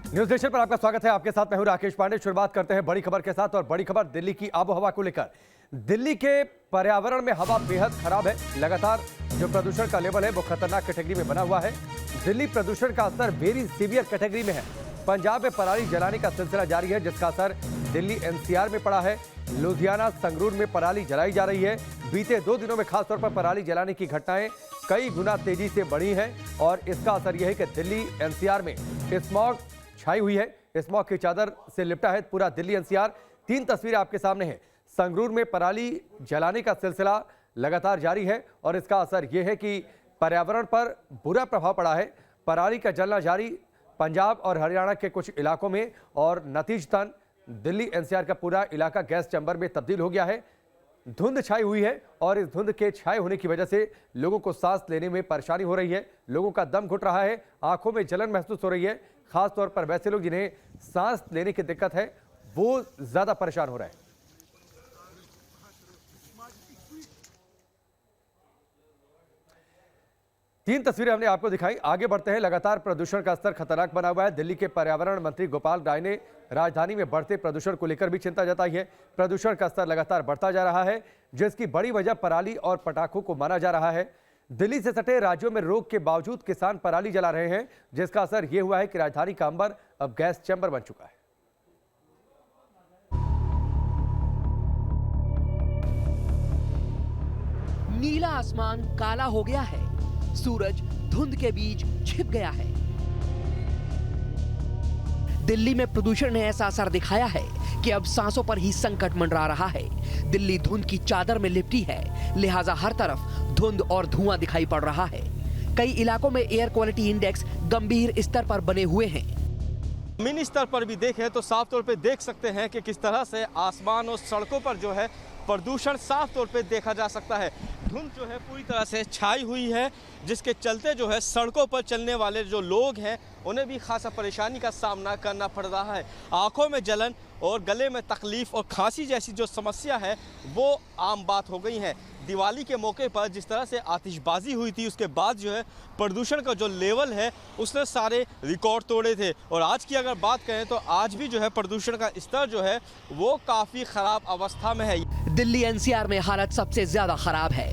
News nation पर आपका स्वागत है। आपके साथ मैं हूं राकेश पांडे। शुरुआत करते हैं बड़ी खबर के साथ और बड़ी खबर दिल्ली की आबो हवा को लेकर। दिल्ली के पर्यावरण में हवा बेहद खराब है। लगातार जो प्रदूषण का लेवल है वो खतरनाक कैटेगरी में बना हुआ है। दिल्ली प्रदूषण का असर वेरी सीवियर कैटेगरी में है। पंजाब में पराली जलाने का सिलसिला जारी है, जिसका असर दिल्ली एनसीआर में पड़ा है। लुधियाना, संगरूर में पराली जलाई जा रही है। बीते 2 दिनों में खासतौर पर पराली जलाने की घटनाएं कई गुना तेजी से बढ़ी हैं और इसका असर यह है कि दिल्ली एनसीआर में स्मॉग छाई हुई है। स्मॉग की चादर से लिपटा है पूरा दिल्ली एनसीआर। 3 तस्वीरें आपके सामने हैं। संगरूर में पराली जलाने का सिलसिला लगातार जारी है और इसका असर यह है कि पर्यावरण पर बुरा प्रभाव पड़ा है। पराली का जलना जारी पंजाब और हरियाणा के कुछ इलाकों में और नतीजतन दिल्ली एनसीआर का पूरा इलाका गैस चैम्बर में तब्दील हो गया है। धुंध छाई हुई है और इस धुंध के छाए होने की वजह से लोगों को सांस लेने में परेशानी हो रही है। लोगों का दम घुट रहा है, आंखों में जलन महसूस हो रही है। खासतौर पर वैसे लोग जिन्हें सांस लेने की दिक्कत है वो ज्यादा परेशान हो रहे हैं। तीन तस्वीरें हमने आपको दिखाई। आगे बढ़ते हैं। लगातार प्रदूषण का स्तर खतरनाक बना हुआ है। दिल्ली के पर्यावरण मंत्री गोपाल राय ने राजधानी में बढ़ते प्रदूषण को लेकर भी चिंता जताई है। प्रदूषण का स्तर लगातार बढ़ता जा रहा है, जिसकी बड़ी वजह पराली और पटाखों को माना जा रहा है। दिल्ली से सटे राज्यों में रोक के बावजूद किसान पराली जला रहे हैं, जिसका असर यह हुआ है कि राजधानी का अंबर अब गैस चैम्बर बन चुका है। नीला आसमान काला हो गया है, सूरज धुंध के बीच छिप गया है। दिल्ली में प्रदूषण ने ऐसा असर दिखाया है कि अब सांसों पर ही संकट मंडरा रहा है। दिल्ली धुंध की चादर में लिपटी है, लिहाजा हर तरफ धुंध और धुआं दिखाई पड़ रहा है। कई इलाकों में एयर क्वालिटी इंडेक्स गंभीर स्तर पर बने हुए हैं। जमीनी स्तर पर भी देखें तो साफ तौर पे देख सकते हैं कि किस तरह से आसमान और सड़कों पर जो है प्रदूषण साफ तौर पे देखा जा सकता है। धुंध जो है पूरी तरह से छाई हुई है, जिसके चलते जो है सड़कों पर चलने वाले जो लोग हैं उन्हें भी खासा परेशानी का सामना करना पड़ रहा है। आंखों में जलन और गले में तकलीफ और खांसी जैसी जो समस्या है वो आम बात हो गई है। दिवाली के मौके पर जिस तरह से आतिशबाजी हुई थी, उसके बाद जो है प्रदूषण का जो लेवल है उसने सारे रिकॉर्ड तोड़े थे। और आज की अगर बात करें तो आज भी जो है प्रदूषण का स्तर जो है वो काफ़ी ख़राब अवस्था में है। दिल्ली एनसीआर में हालत सबसे ज्यादा खराब है।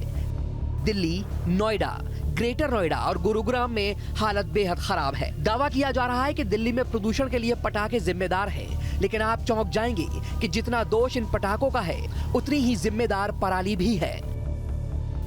दिल्ली, नोएडा, ग्रेटर नोएडा और गुरुग्राम में हालत बेहद खराब है। दावा किया जा रहा है कि दिल्ली में प्रदूषण के लिए पटाखे जिम्मेदार हैं, लेकिन आप चौंक जाएंगे कि जितना दोष इन पटाखों का है उतनी ही जिम्मेदार पराली भी है।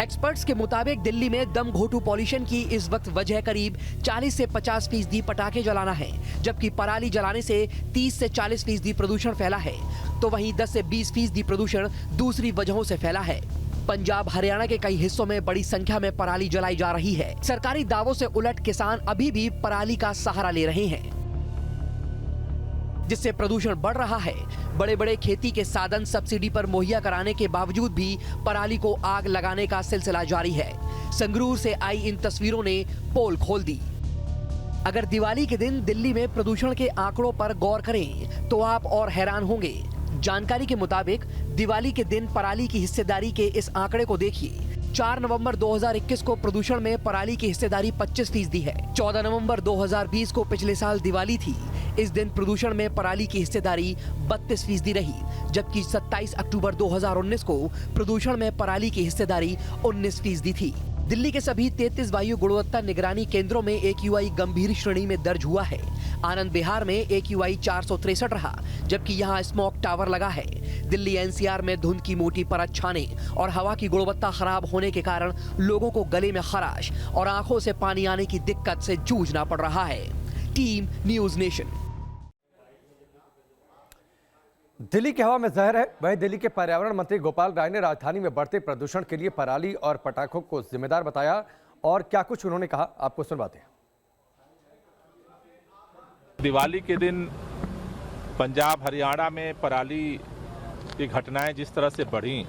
एक्सपर्ट्स के मुताबिक दिल्ली में दम घोटू पॉल्यूशन की इस वक्त वजह करीब 40 से 50% पटाखे जलाना है, जबकि पराली जलाने से 30 से 40% प्रदूषण फैला है। तो वहीं 10 से 20% प्रदूषण दूसरी वजहों से फैला है। पंजाब, हरियाणा के कई हिस्सों में बड़ी संख्या में पराली जलाई जा रही है। सरकारी दावों से उलट किसान अभी भी पराली का सहारा ले रहे हैं, जिससे प्रदूषण बढ़ रहा है। बड़े बड़े खेती के साधन सब्सिडी पर मुहैया कराने के बावजूद भी पराली को आग लगाने का सिलसिला जारी है। संगरूर से आई इन तस्वीरों ने पोल खोल दी। अगर दिवाली के दिन दिल्ली में प्रदूषण के आंकड़ों पर गौर करें तो आप और हैरान होंगे। जानकारी के मुताबिक दिवाली के दिन पराली की हिस्सेदारी के इस आंकड़े को देखिए। 4 नवंबर 2021 को प्रदूषण में पराली की हिस्सेदारी 25% है। 14 नवंबर 2020 को पिछले साल दिवाली थी। इस दिन प्रदूषण में पराली की हिस्सेदारी 32% रही, जबकि 27 अक्टूबर 2019 को प्रदूषण में पराली की हिस्सेदारी 19% थी। दिल्ली के सभी 33 वायु गुणवत्ता निगरानी केंद्रों में AQI गंभीर श्रेणी में दर्ज हुआ है। आनंद विहार में AQI 463 रहा, जबकि यहाँ स्मोक टावर लगा है। दिल्ली एनसीआर में धुंध की मोटी परत छाने और हवा की गुणवत्ता खराब होने के कारण लोगों को गले में खराश और आंखों से पानी आने की दिक्कत से जूझना पड़ रहा है। Team news nation. दिल्ली की हवा में जहर है। वहीं दिल्ली के पर्यावरण मंत्री गोपाल राय ने राजधानी में बढ़ते प्रदूषण के लिए पराली और पटाखों को जिम्मेदार बताया और क्या कुछ उन्होंने कहा, आपको सुनवाते हैं। दिवाली के दिन पंजाब, हरियाणा में पराली की घटनाएं जिस तरह से बढ़ी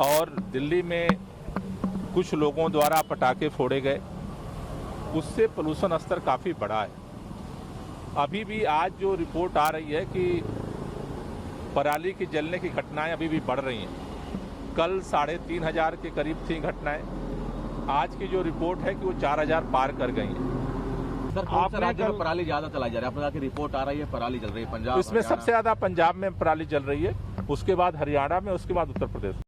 और दिल्ली में कुछ लोगों द्वारा पटाखे फोड़े गए, उससे पोल्यूशन स्तर काफ़ी बढ़ा है। अभी भी आज जो रिपोर्ट आ रही है कि पराली की जलने की घटनाएं अभी भी बढ़ रही हैं। कल 3500 के करीब थी घटनाएं। आज की जो रिपोर्ट है कि वो 4000 पार कर गई हैं। सर कौन सा राज्य में पराली ज्यादा चलाई जा रही है? आपने कहा कि रिपोर्ट आ रही है पराली चल रही है पंजाब, इसमें सबसे ज्यादा पंजाब में पराली चल रही है, उसके बाद हरियाणा में, उसके बाद उत्तर प्रदेश।